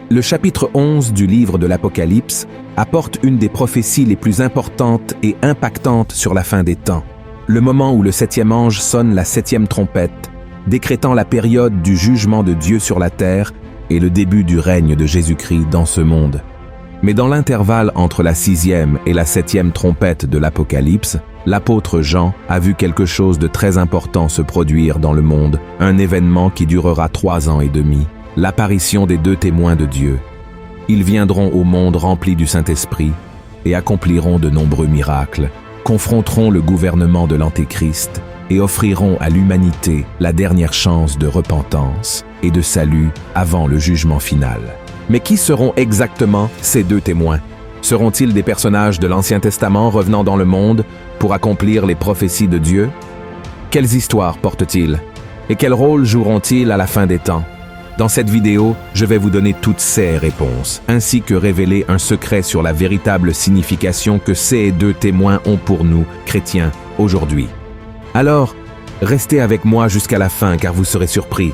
Le chapitre 11 du livre de l'Apocalypse apporte une des prophéties les plus importantes et impactantes sur la fin des temps, le moment où le 7e ange sonne la 7e trompette, décrétant la période du jugement de Dieu sur la terre et le début du règne de Jésus-Christ dans ce monde. Mais dans l'intervalle entre la 6e et la 7e trompette de l'Apocalypse, l'apôtre Jean a vu quelque chose de très important se produire dans le monde, un événement qui durera 3 ans et demi. L'apparition des 2 témoins de Dieu. Ils viendront au monde rempli du Saint-Esprit et accompliront de nombreux miracles, confronteront le gouvernement de l'Antéchrist et offriront à l'humanité la dernière chance de repentance et de salut avant le jugement final. Mais qui seront exactement ces 2 témoins? Seront-ils des personnages de l'Ancien Testament revenant dans le monde pour accomplir les prophéties de Dieu? Quelles histoires portent-ils? Et quel rôle joueront-ils à la fin des temps? Dans cette vidéo, je vais vous donner toutes ces réponses, ainsi que révéler un secret sur la véritable signification que ces 2 témoins ont pour nous, chrétiens, aujourd'hui. Alors, restez avec moi jusqu'à la fin car vous serez surpris.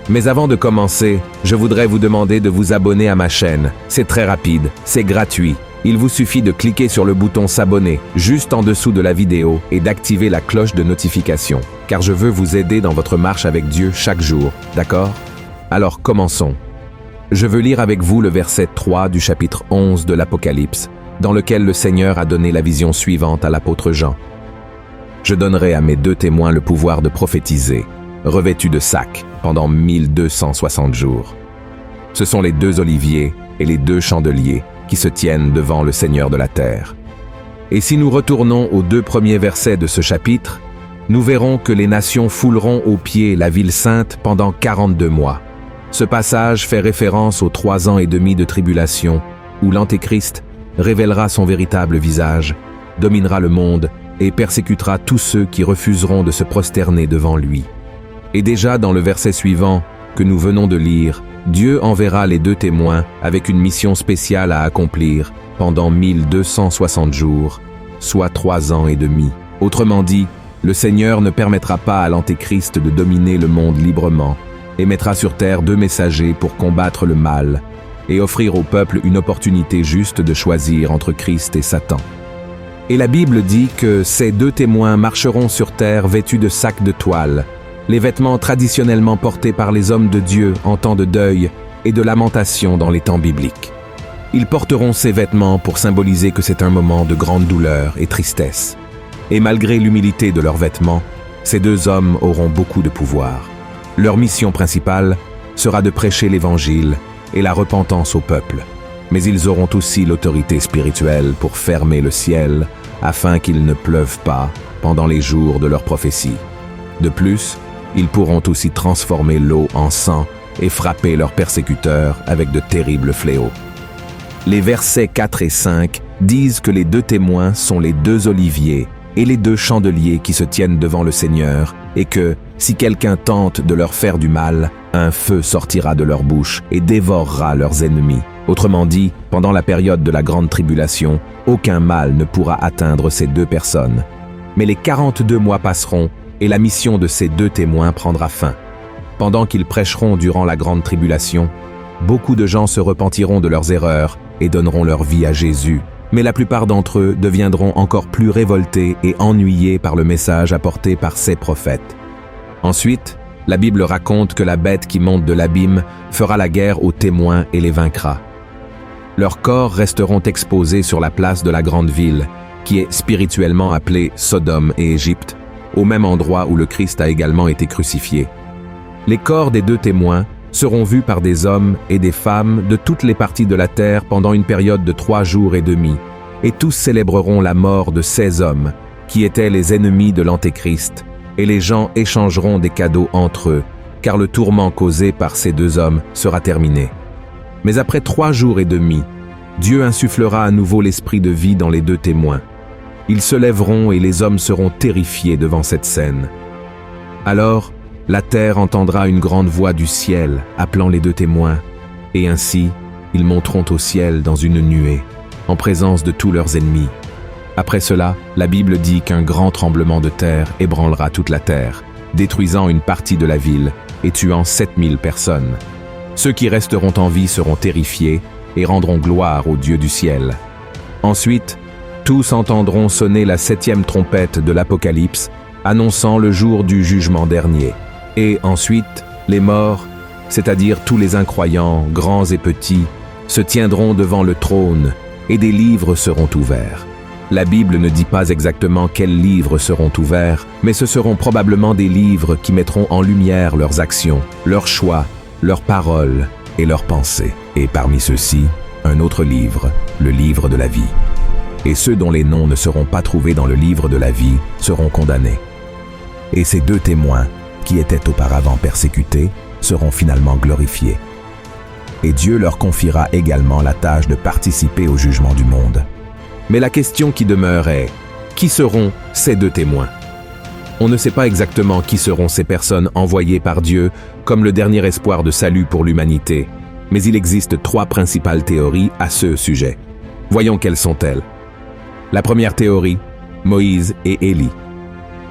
Mais avant de commencer, je voudrais vous demander de vous abonner à ma chaîne. C'est très rapide, c'est gratuit. Il vous suffit de cliquer sur le bouton s'abonner, juste en dessous de la vidéo, et d'activer la cloche de notification, car je veux vous aider dans votre marche avec Dieu chaque jour, d'accord ? Alors commençons. Je veux lire avec vous le verset 3 du chapitre 11 de l'Apocalypse, dans lequel le Seigneur a donné la vision suivante à l'apôtre Jean. « Je donnerai à mes 2 témoins le pouvoir de prophétiser, revêtus de sacs, pendant 1260 jours. Ce sont les 2 oliviers et les 2 chandeliers qui se tiennent devant le Seigneur de la terre. » Et si nous retournons aux 2 premiers versets de ce chapitre, nous verrons que les nations fouleront aux pieds la ville sainte pendant 42 mois. Ce passage fait référence aux 3 ans et demi de tribulation, où l'Antéchrist révélera son véritable visage, dominera le monde et persécutera tous ceux qui refuseront de se prosterner devant lui. Et déjà dans le verset suivant, que nous venons de lire, Dieu enverra les 2 témoins avec une mission spéciale à accomplir pendant 1260 jours, soit 3 ans et demi. Autrement dit, le Seigneur ne permettra pas à l'Antéchrist de dominer le monde librement, et mettra sur terre 2 messagers pour combattre le mal et offrir au peuple une opportunité juste de choisir entre Christ et Satan. Et la Bible dit que ces 2 témoins marcheront sur terre vêtus de sacs de toile, les vêtements traditionnellement portés par les hommes de Dieu en temps de deuil et de lamentation dans les temps bibliques. Ils porteront ces vêtements pour symboliser que c'est un moment de grande douleur et tristesse. Et malgré l'humilité de leurs vêtements, ces 2 hommes auront beaucoup de pouvoir. Leur mission principale sera de prêcher l'Évangile et la repentance au peuple. Mais ils auront aussi l'autorité spirituelle pour fermer le ciel afin qu'il ne pleuve pas pendant les jours de leur prophétie. De plus, ils pourront aussi transformer l'eau en sang et frapper leurs persécuteurs avec de terribles fléaux. Les versets 4 et 5 disent que les 2 témoins sont les 2 oliviers et les 2 chandeliers qui se tiennent devant le Seigneur, et que, si quelqu'un tente de leur faire du mal, un feu sortira de leur bouche et dévorera leurs ennemis. Autrement dit, pendant la période de la grande tribulation, aucun mal ne pourra atteindre ces 2 personnes. Mais les 42 mois passeront, et la mission de ces 2 témoins prendra fin. Pendant qu'ils prêcheront durant la grande tribulation, beaucoup de gens se repentiront de leurs erreurs et donneront leur vie à Jésus. Mais la plupart d'entre eux deviendront encore plus révoltés et ennuyés par le message apporté par ces prophètes. Ensuite, la Bible raconte que la bête qui monte de l'abîme fera la guerre aux témoins et les vaincra. Leurs corps resteront exposés sur la place de la grande ville, qui est spirituellement appelée Sodome et Égypte, au même endroit où le Christ a également été crucifié. Les corps des 2 témoins seront vus par des hommes et des femmes de toutes les parties de la terre pendant une période de 3 jours et demi, et tous célébreront la mort de ces hommes, qui étaient les ennemis de l'Antéchrist, et les gens échangeront des cadeaux entre eux, car le tourment causé par ces 2 hommes sera terminé. Mais après 3 jours et demi, Dieu insufflera à nouveau l'esprit de vie dans les 2 témoins. Ils se lèveront et les hommes seront terrifiés devant cette scène. Alors, la terre entendra une grande voix du ciel appelant les 2 témoins, et ainsi, ils monteront au ciel dans une nuée, en présence de tous leurs ennemis. Après cela, la Bible dit qu'un grand tremblement de terre ébranlera toute la terre, détruisant une partie de la ville et tuant 7000 personnes. Ceux qui resteront en vie seront terrifiés et rendront gloire au Dieu du ciel. Ensuite, tous entendront sonner la 7e trompette de l'Apocalypse, annonçant le jour du jugement dernier. Et ensuite, les morts, c'est-à-dire tous les incroyants, grands et petits, se tiendront devant le trône et des livres seront ouverts. La Bible ne dit pas exactement quels livres seront ouverts, mais ce seront probablement des livres qui mettront en lumière leurs actions, leurs choix, leurs paroles et leurs pensées. Et parmi ceux-ci, un autre livre, le livre de la vie. Et ceux dont les noms ne seront pas trouvés dans le livre de la vie seront condamnés. Et ces 2 témoins, qui étaient auparavant persécutés, seront finalement glorifiés. Et Dieu leur confiera également la tâche de participer au jugement du monde. Mais la question qui demeure est, qui seront ces 2 témoins? On ne sait pas exactement qui seront ces personnes envoyées par Dieu comme le dernier espoir de salut pour l'humanité, mais il existe 3 principales théories à ce sujet. Voyons quelles sont-elles. La première théorie, Moïse et Élie.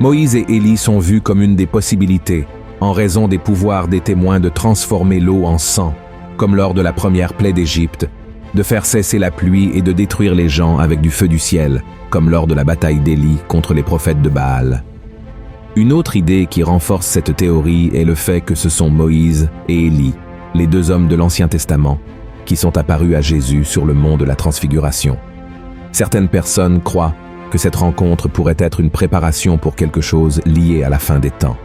Moïse et Élie sont vus comme une des possibilités, en raison des pouvoirs des témoins de transformer l'eau en sang, comme lors de la première plaie d'Égypte, de faire cesser la pluie et de détruire les gens avec du feu du ciel, comme lors de la bataille d'Élie contre les prophètes de Baal. Une autre idée qui renforce cette théorie est le fait que ce sont Moïse et Élie, les 2 hommes de l'Ancien Testament, qui sont apparus à Jésus sur le mont de la Transfiguration. Certaines personnes croient que cette rencontre pourrait être une préparation pour quelque chose lié à la fin des temps.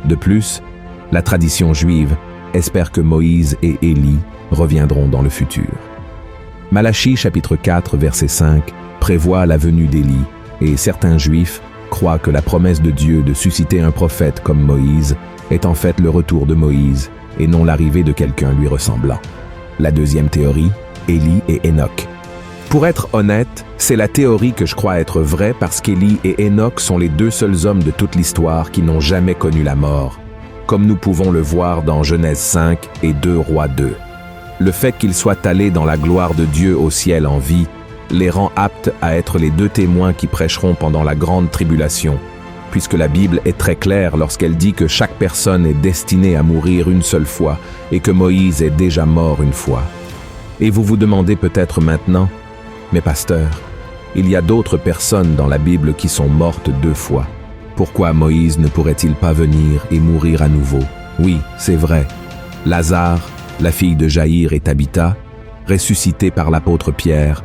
De plus, la tradition juive espère que Moïse et Élie reviendront dans le futur. Malachie chapitre 4 verset 5 prévoit la venue d'Élie et certains juifs croient que la promesse de Dieu de susciter un prophète comme Moïse est en fait le retour de Moïse et non l'arrivée de quelqu'un lui ressemblant. La deuxième théorie, Élie et Enoch. Pour être honnête, c'est la théorie que je crois être vraie parce qu'Élie et Enoch sont les 2 seuls hommes de toute l'histoire qui n'ont jamais connu la mort, comme nous pouvons le voir dans Genèse 5 et 2 Rois 2. Le fait qu'ils soient allés dans la gloire de Dieu au ciel en vie les rend aptes à être les 2 témoins qui prêcheront pendant la grande tribulation, puisque la Bible est très claire lorsqu'elle dit que chaque personne est destinée à mourir une seule fois et que Moïse est déjà mort une fois. Et vous vous demandez peut-être maintenant, mais pasteur, il y a d'autres personnes dans la Bible qui sont mortes 2 fois. Pourquoi Moïse ne pourrait-il pas venir et mourir à nouveau? Oui, c'est vrai. Lazare, la fille de Jaïr et Tabitha, ressuscitée par l'apôtre Pierre,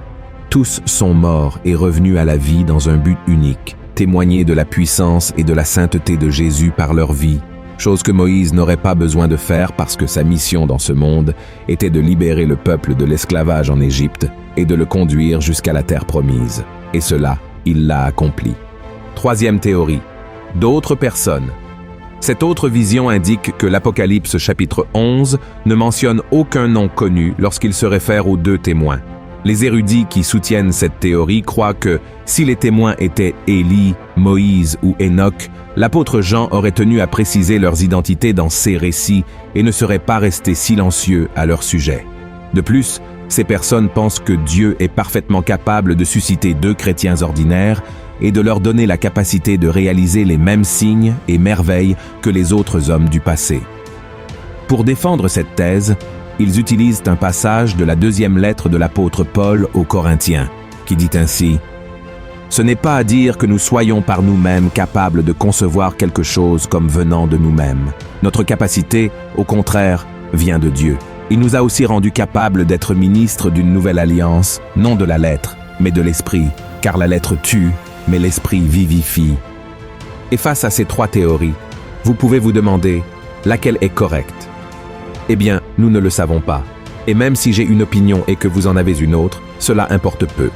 tous sont morts et revenus à la vie dans un but unique, témoigner de la puissance et de la sainteté de Jésus par leur vie, chose que Moïse n'aurait pas besoin de faire parce que sa mission dans ce monde était de libérer le peuple de l'esclavage en Égypte et de le conduire jusqu'à la terre promise. Et cela, il l'a accompli. Troisième théorie, d'autres personnes. Cette autre vision indique que l'Apocalypse chapitre 11 ne mentionne aucun nom connu lorsqu'il se réfère aux 2 témoins. Les érudits qui soutiennent cette théorie croient que, si les témoins étaient Élie, Moïse ou Enoch, l'apôtre Jean aurait tenu à préciser leurs identités dans ces récits et ne serait pas resté silencieux à leur sujet. De plus, ces personnes pensent que Dieu est parfaitement capable de susciter 2 chrétiens ordinaires et de leur donner la capacité de réaliser les mêmes signes et merveilles que les autres hommes du passé. Pour défendre cette thèse, ils utilisent un passage de la 2e lettre de l'apôtre Paul aux Corinthiens, qui dit ainsi « Ce n'est pas à dire que nous soyons par nous-mêmes capables de concevoir quelque chose comme venant de nous-mêmes. Notre capacité, au contraire, vient de Dieu. Il nous a aussi rendus capables d'être ministres d'une nouvelle alliance, non de la lettre, mais de l'esprit, car la lettre tue, mais l'esprit vivifie. » Et face à ces 3 théories, vous pouvez vous demander laquelle est correcte. Eh bien, nous ne le savons pas. Et même si j'ai une opinion et que vous en avez une autre, cela importe peu.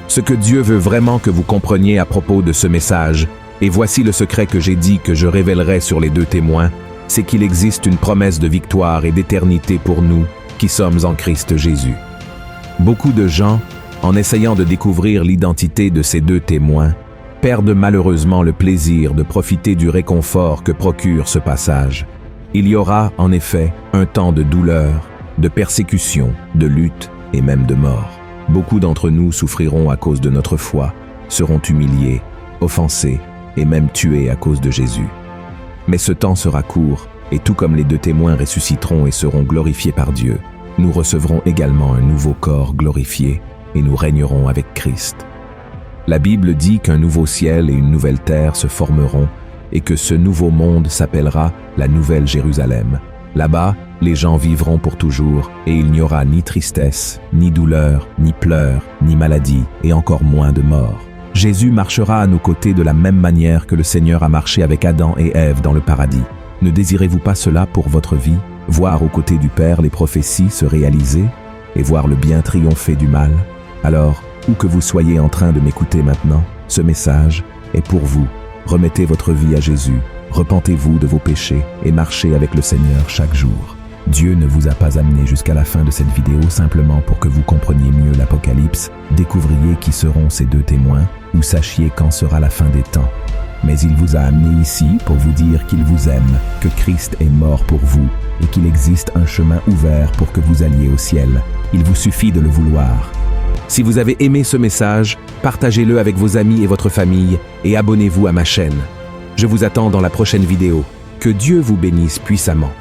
Ce que Dieu veut vraiment que vous compreniez à propos de ce message, et voici le secret que j'ai dit que je révélerai sur les 2 témoins, c'est qu'il existe une promesse de victoire et d'éternité pour nous qui sommes en Christ Jésus. Beaucoup de gens, en essayant de découvrir l'identité de ces 2 témoins, perdent malheureusement le plaisir de profiter du réconfort que procure ce passage. Il y aura, en effet, un temps de douleur, de persécution, de lutte et même de mort. Beaucoup d'entre nous souffriront à cause de notre foi, seront humiliés, offensés et même tués à cause de Jésus. Mais ce temps sera court Et tout comme les 2 témoins ressusciteront et seront glorifiés par Dieu, nous recevrons également un nouveau corps glorifié et nous régnerons avec Christ. La Bible dit qu'un nouveau ciel et une nouvelle terre se formeront et que ce nouveau monde s'appellera la Nouvelle Jérusalem. Là-bas, les gens vivront pour toujours et il n'y aura ni tristesse, ni douleur, ni pleurs, ni maladie et encore moins de mort. Jésus marchera à nos côtés de la même manière que le Seigneur a marché avec Adam et Ève dans le paradis. Ne désirez-vous pas cela pour votre vie, voir aux côtés du Père les prophéties se réaliser et voir le bien triompher du mal? Alors, où que vous soyez en train de m'écouter maintenant, ce message est pour vous. Remettez votre vie à Jésus, repentez-vous de vos péchés et marchez avec le Seigneur chaque jour. Dieu ne vous a pas amené jusqu'à la fin de cette vidéo simplement pour que vous compreniez mieux l'Apocalypse, découvriez qui seront ces 2 témoins ou sachiez quand sera la fin des temps. Mais il vous a amené ici pour vous dire qu'il vous aime, que Christ est mort pour vous et qu'il existe un chemin ouvert pour que vous alliez au ciel. Il vous suffit de le vouloir. Si vous avez aimé ce message, partagez-le avec vos amis et votre famille et abonnez-vous à ma chaîne. Je vous attends dans la prochaine vidéo. Que Dieu vous bénisse puissamment.